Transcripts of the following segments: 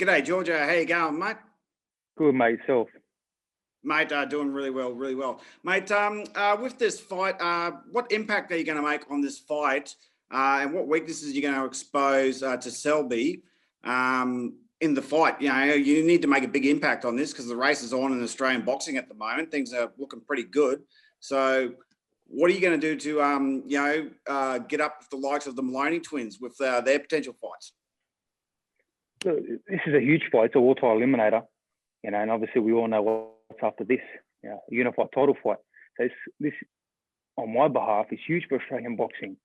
G'day, Georgia. How you going, mate? Good, mate. Self. Mate, doing really well, really well. Mate, with this fight, what impact are you going to make on this fight, and what weaknesses are you going to expose to Selby in the fight? You know, you need to make a big impact on this because the race is on in Australian boxing at the moment. Things are looking pretty good. So what are you going to do to, get up with the likes of the Maloney twins with their potential fights? Look, this is a huge fight. It's a war-title eliminator, and obviously we all know what's after this, a unified title fight. So this, on my behalf, is huge for Australian boxing.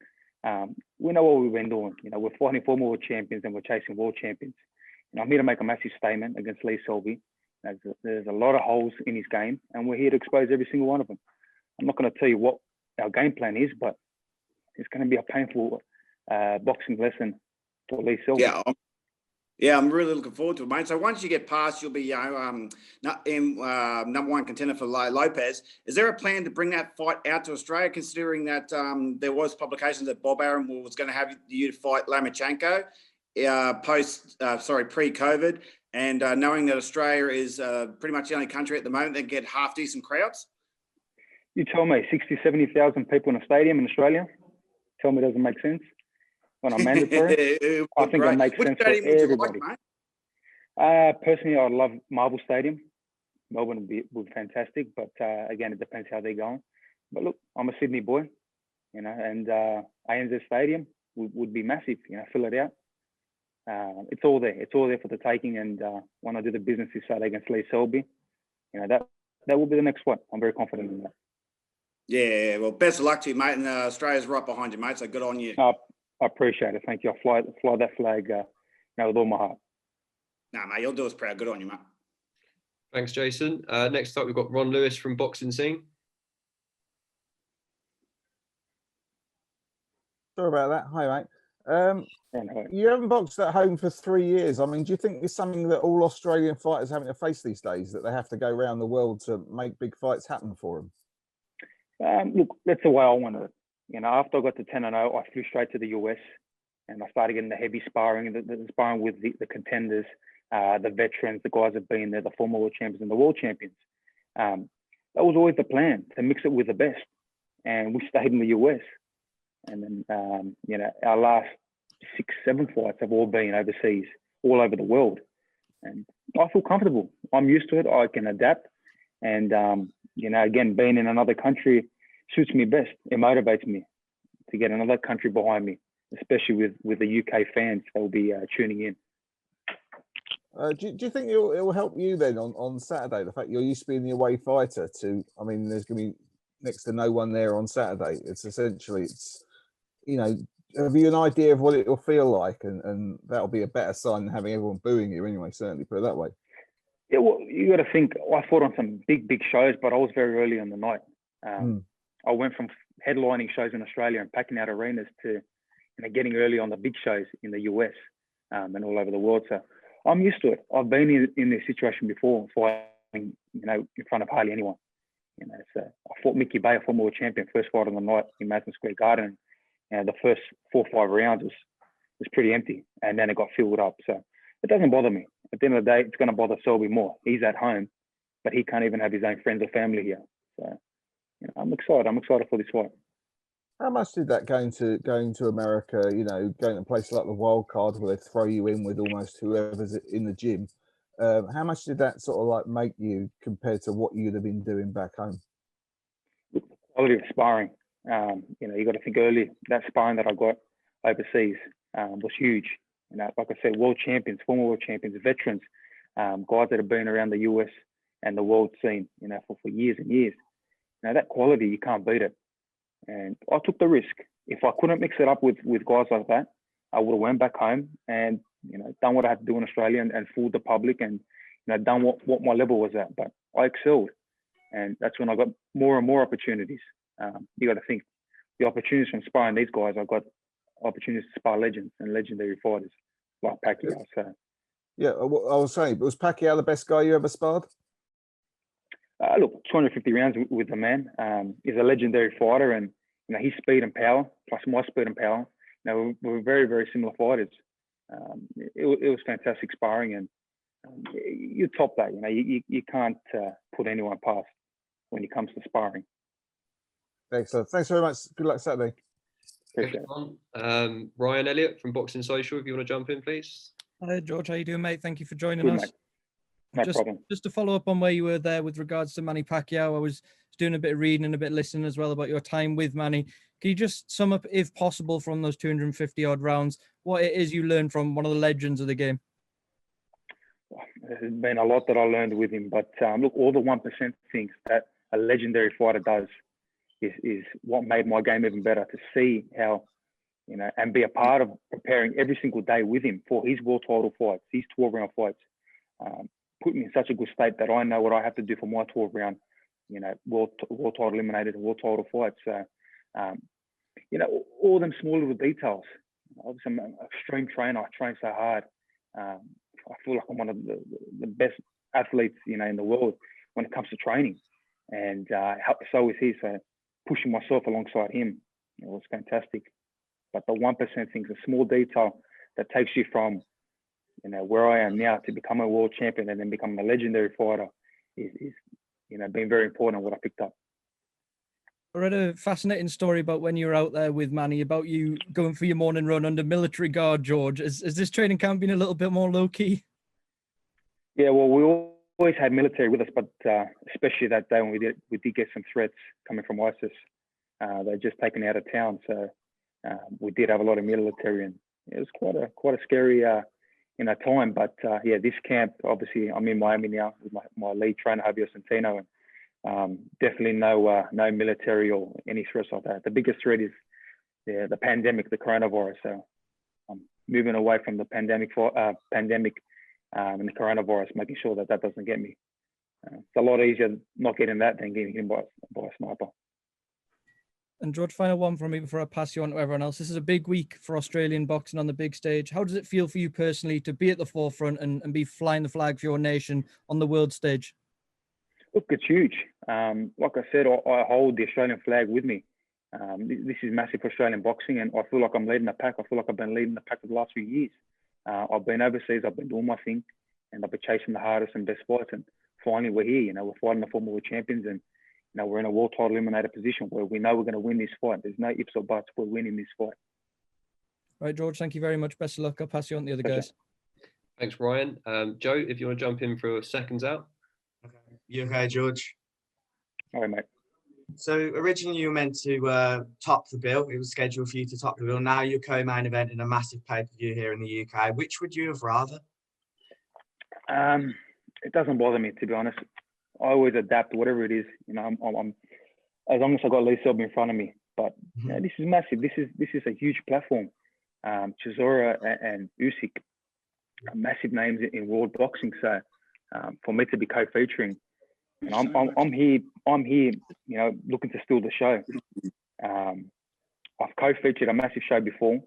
We know what we've been doing. We're fighting for world champions and we're chasing world champions. I'm here to make a massive statement against Lee Selby. There's a lot of holes in his game, and we're here to expose every single one of them. I'm not going to tell you what our game plan is, but it's going to be a painful boxing lesson for Lee Selby. Yeah, I'm really looking forward to it, mate. So once you get past, you'll be, number one contender for Lopez. Is there a plan to bring that fight out to Australia, considering that there was publications that Bob Arum was going to have you to fight Lomachenko pre-COVID, and knowing that Australia is pretty much the only country at the moment that get half decent crowds? You tell me, 60, 70,000 people in a stadium in Australia? Tell me it doesn't make sense? When I'm mandatory, I think it makes sense for everybody. Like, personally, I love Marvel Stadium. Melbourne would be fantastic, but again, it depends how they're going. But look, I'm a Sydney boy, and ANZ Stadium would be massive. Fill it out. It's all there. It's all there for the taking. And when I do the business this Saturday against Lee Selby, that will be the next one. I'm very confident in that. Yeah, well, best of luck to you, mate. And Australia's right behind you, mate. So good on you. I appreciate it. Thank you. I'll fly that flag with all my heart. Nah, mate, you'll do us proud. Good on you, mate. Thanks, Jason. Next up, we've got Ron Lewis from Boxing Scene. Sorry about that. Hi, mate. You haven't boxed at home for 3 years. I mean, do you think it's something that all Australian fighters are having to face these days, that they have to go around the world to make big fights happen for them? Look, that's the way I want it. After I got to 10-0, I flew straight to the US and I started getting the heavy sparring, the sparring with the contenders, the veterans, the guys that have been there, the former world champions and the world champions. That was always the plan, to mix it with the best. And we stayed in the US. And then, our last 6, 7 fights have all been overseas, all over the world. And I feel comfortable. I'm used to it. I can adapt. And, again, being in another country suits me best. It motivates me to get another country behind me, especially with the UK fans that will be tuning in. Do you think it will help you then on Saturday? The fact you're used to being the away fighter there's going to be next to no one there on Saturday. Have you an idea of what it will feel like? And that'll be a better sign than having everyone booing you anyway, certainly, put it that way. Yeah, well, you got to think, I fought on some big shows, but I was very early in the night. I went from headlining shows in Australia and packing out arenas to getting early on the big shows in the US and all over the world. So I'm used to it. I've been in this situation before, fighting, in front of hardly anyone. So I fought Mickey Bay, a former world champion, first fight of the night in Madison Square Garden. The first 4 or 5 rounds was pretty empty, and then it got filled up. So it doesn't bother me. At the end of the day, it's going to bother Selby more. He's at home, but he can't even have his own friends or family here. So I'm excited. I'm excited for this fight. How much did that going to America, going to places like the Wild Card where they throw you in with almost whoever's in the gym? How much did that sort of like make you compared to what you'd have been doing back home? The quality of sparring. You got to think early, that sparring that I got overseas was huge. Like I said, world champions, former world champions, veterans, guys that have been around the US and the world scene, for years and years. That quality, you can't beat it. And I took the risk. If I couldn't mix it up with guys like that, I would have went back home and, done what I had to do in Australia and fooled the public and, done what my level was at. But I excelled. And that's when I got more and more opportunities. You got to think, the opportunities from sparring these guys, I got opportunities to spar legends and legendary fighters like Pacquiao. So, yeah, I was saying, was Pacquiao the best guy you ever sparred? Look, 250 rounds with the man. He's a legendary fighter, and his speed and power, plus my speed and power. We're very, very similar fighters. It was fantastic sparring, and you top that. You know, you can't put anyone past when it comes to sparring. Excellent. Thanks very much. Good luck Saturday. Appreciate it. Ryan Elliott from Boxing Social, if you want to jump in, please. Hi, George. How you doing, mate? Thank you for joining Good, us. mate. No problem. Just to follow up on where you were there with regards to Manny Pacquiao, I was doing a bit of reading and a bit of listening as well about your time with Manny. Can you just sum up, if possible, from those 250 odd rounds, what it is you learned from one of the legends of the game? There's been a lot that I learned with him, but look, all the 1% things that a legendary fighter does is what made my game even better. To see how, you know, and be a part of preparing every single day with him for his world title fights, his 12-round fights, put me in such a good state that I know what I have to do for my 12-round, you know, world title eliminators and world title fights. So, you know, all them small little details. Obviously, I'm an extreme trainer. I train so hard. I feel like I'm one of the best athletes, you know, in the world when it comes to training. And so is he. So pushing myself alongside him, it was fantastic. But the 1% things, a small detail that takes you from, you know, where I am now to become a world champion and then becoming a legendary fighter is you know, been very important what I picked up. I read a fascinating story about when you were out there with Manny, about you going for your morning run under military guard, George. Has this training camp been a little bit more low-key? Yeah, well, we always had military with us, but especially that day when we did get some threats coming from ISIS. They're just taken out of town, so we did have a lot of military, and it was quite a scary you know, time. But yeah, this camp, obviously, I'm in Miami now with my lead trainer Javier Centeno, and definitely no military or any threats like that. The biggest threat is the pandemic, the coronavirus. So I'm moving away from the pandemic and the coronavirus, making sure that doesn't get me. It's a lot easier not getting that than getting hit by a sniper. And George, final one from me before I pass you on to everyone else. This is a big week for Australian boxing on the big stage. How does it feel for you personally to be at the forefront and be flying the flag for your nation on the world stage? Look, it's huge. Like I said, I hold the Australian flag with me. This is massive for Australian boxing, and I feel like I'm leading the pack. I feel like I've been leading the pack for the last few years. I've been overseas, I've been doing my thing, and I've been chasing the hardest and best fights. And finally, we're here. You know, we're fighting the former world champions, and you know, we're in a world title eliminator position where we know we're going to win this fight. There's no ifs or buts. We're winning this fight. Right, George, thank you very much. Best of luck. I'll pass you on to the other guys. Thanks, Ryan. Joe, if you want to jump in for seconds out. Okay. You okay, George? All right, mate. So originally you were meant to top the bill. It was scheduled for you to top the bill. Now you're co-main event in a massive pay-per-view here in the UK. Which would you have rather? It doesn't bother me, to be honest. I always adapt to whatever it is. You know, I'm as long as I got Lee Selby in front of me. But you know, this is massive. This is a huge platform. Chisora and Usyk are massive names in world boxing. So for me to be co-featuring, and I'm here, you know, looking to steal the show. I've co-featured a massive show before.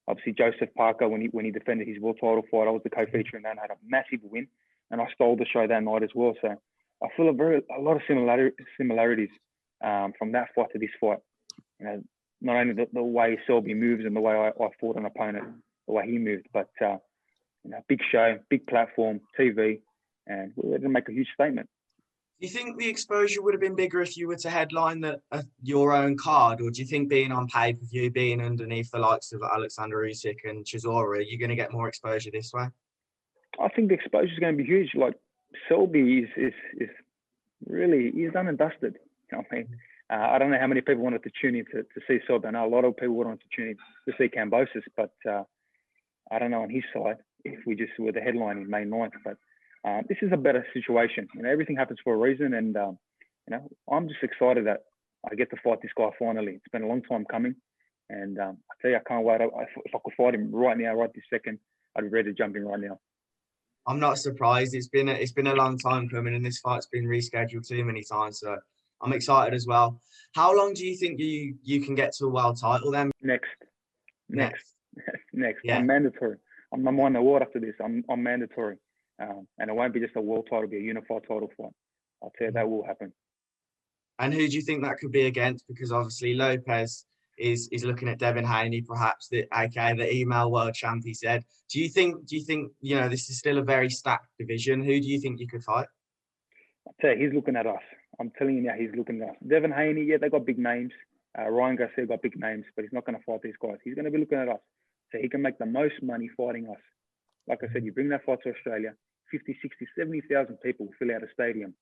Obviously, Joseph Parker, when he defended his world title fight, I was the co-feature in that and had a massive win, and I stole the show that night as well. So I feel a lot of similarities from that fight to this fight. You know, not only the way Selby moves and the way I fought an opponent, the way he moved, but you know, big show, big platform, TV, and we're ready to make a huge statement. Do you think the exposure would have been bigger if you were to headline your own card, or do you think being on pay-per-view, being underneath the likes of Alexander Usyk and Chisora, you're going to get more exposure this way? I think the exposure is going to be huge. Like Selby is really, he's done and dusted. You know what I mean? I don't know how many people wanted to tune in to see Selby. I know a lot of people wanted to tune in to see Kambosos, but I don't know on his side if we just were the headline in May 9th. But this is a better situation. You know, everything happens for a reason, and you know, I'm just excited that I get to fight this guy finally. It's been a long time coming, and I tell you, I can't wait. If I could fight him right now, right this second, I'd be ready to jump in right now. I'm not surprised. It's been a long time coming, and this fight's been rescheduled too many times. So I'm excited as well. How long do you think you can get to a world title then? Next. Yeah. I'm mandatory. I'm on the award after this. I'm mandatory. And it won't be just a world title, it'll be a unified title fight. I'll tell you, that will happen. And who do you think that could be against? Because obviously Lopez is looking at Devin Haney, perhaps aka the email world champ. He said, do you think this is still a very stacked division? Who do you think you could fight? I tell you, he's looking at us. I'm telling you now, he's looking at us. Devin Haney, yeah, they got big names. Ryan Garcia got big names, but he's not going to fight these guys. He's going to be looking at us, so he can make the most money fighting us. Like I said, you bring that fight to Australia, 50, 60, 70,000 people will fill out a stadium.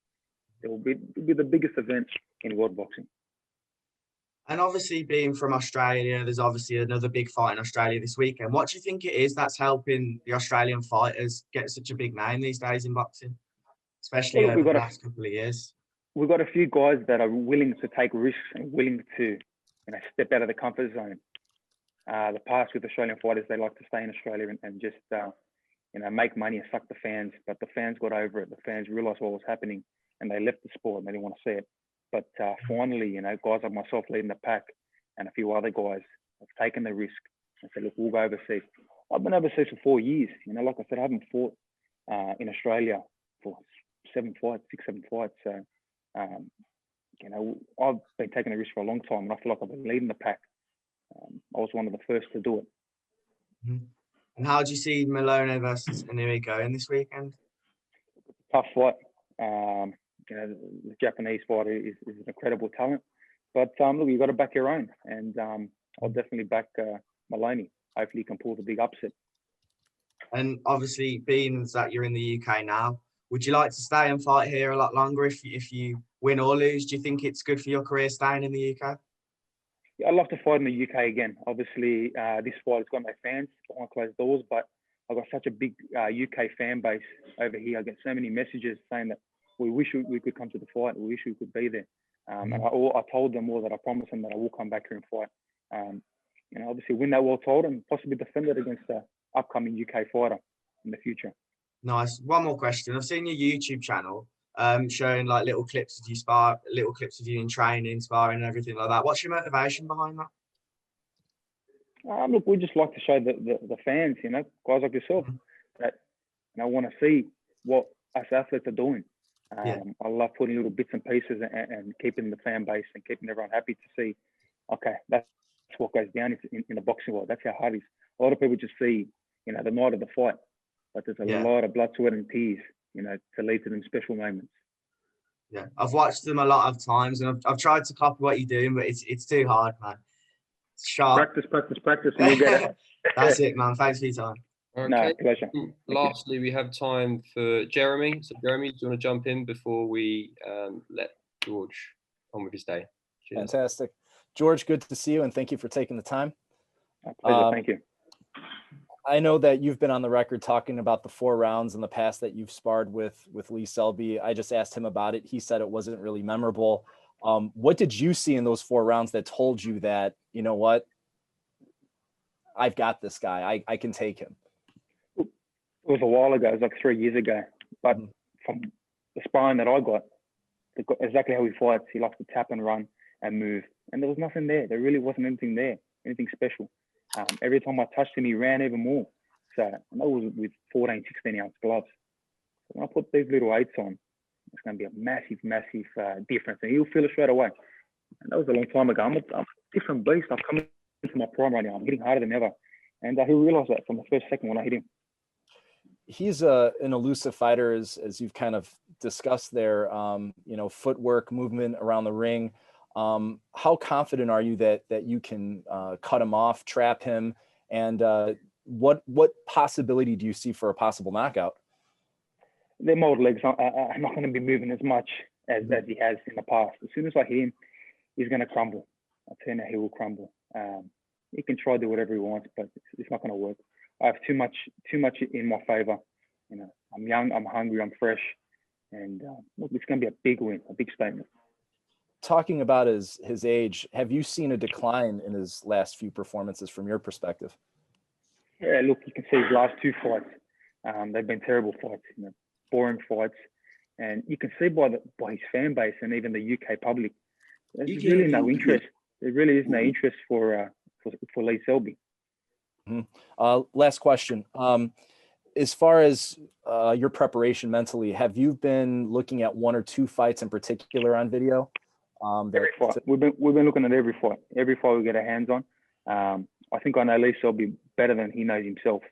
It will be the biggest event in world boxing. And obviously, being from Australia, there's obviously another big fight in Australia this weekend. What do you think it is that's helping the Australian fighters get such a big name these days in boxing, especially over the last couple of years? We've got a few guys that are willing to take risks and willing to, step out of the comfort zone. The past with Australian fighters, they like to stay in Australia and just, make money and suck the fans. But the fans got over it. The fans realised what was happening, and they left the sport and they didn't want to see it. But finally, guys like myself leading the pack and a few other guys have taken the risk and said, look, we'll go overseas. I've been overseas for 4 years. Like I said, I haven't fought in Australia for 6, 7 fights. So, I've been taking the risk for a long time, and I feel like I've been leading the pack. I was one of the first to do it. Mm-hmm. And how do you see Malone versus Inoue going this weekend? Tough fight. The Japanese fighter is an incredible talent, but look, you got to back your own, and I'll definitely back Maloney. Hopefully, he can pull the big upset. And obviously, being that you're in the UK now, would you like to stay and fight here a lot longer if you win or lose? Do you think it's good for your career staying in the UK? Yeah, I'd love to fight in the UK again. Obviously, this fight has got no fans behind closed doors, but I've got such a big UK fan base over here. I get so many messages saying that we wish we could come to the fight. We wish we could be there. And I told them all that I promised them that I will come back here and fight. Obviously win that world title and possibly defend it against the upcoming UK fighter in the future. Nice. One more question. I've seen your YouTube channel showing like little clips of you spar, little clips of you in training, sparring and everything like that. What's your motivation behind that? Look, we just like to show the fans, guys like yourself, that want to see what us athletes are doing. I love putting little bits and pieces and keeping the fan base and keeping everyone happy to see, okay, that's what goes down in the boxing world. That's how hard it is. A lot of people just see, the night of the fight, but there's a lot of blood, sweat and tears, to lead to them special moments. Yeah, I've watched them a lot of times, and I've tried to copy what you're doing, but it's too hard, man. It's sharp. Practice, and you'll get it. That's it, man. Thanks for your time. Okay. No, pleasure. Lastly, we have time for Jeremy. So, Jeremy, do you want to jump in before we let George on with his day? Cheers. Fantastic. George, good to see you, and thank you for taking the time. My pleasure. Thank you. I know that you've been on the record talking about the 4 rounds in the past that you've sparred with Lee Selby. I just asked him about it. He said it wasn't really memorable. What did you see in those 4 rounds that told you that, you know what, I've got this guy, I can take him? It was a while ago. It was like 3 years ago. But from the sparring that I got, exactly how he fights, he likes to tap and run and move. And there was nothing there. There really wasn't anything there, anything special. Every time I touched him, he ran even more. So I know it was with 14, 16-ounce gloves. So when I put these little 8s on, it's going to be a massive, massive difference. And he'll feel it straight away. And that was a long time ago. I'm a different beast. I've come into my prime right now. I'm hitting harder than ever. And he'll realise that from the first second when I hit him. He's an elusive fighter, as you've kind of discussed there. Footwork, movement around the ring. How confident are you that you can cut him off, trap him, and what possibility do you see for a possible knockout? Them old legs are not going to be moving as much as he has in the past. As soon as I hit him, he's going to crumble. I'll tell you now, he will crumble. He can try to do whatever he wants, but it's not going to work. I have too much in my favour. I'm young, I'm hungry, I'm fresh, and it's going to be a big win, a big statement. Talking about his age, have you seen a decline in his last few performances from your perspective? Yeah, look, you can see his last 2 fights. They've been terrible fights, boring fights, and you can see by his fan base and even the UK public, there's really no interest. There really is no interest for Lee Selby. Last question. As far as your preparation mentally, have you been looking at 1 or 2 fights in particular on video? Every fight. We've been looking at every fight we get our hands on. I think I know Lee Selby better than he knows himself.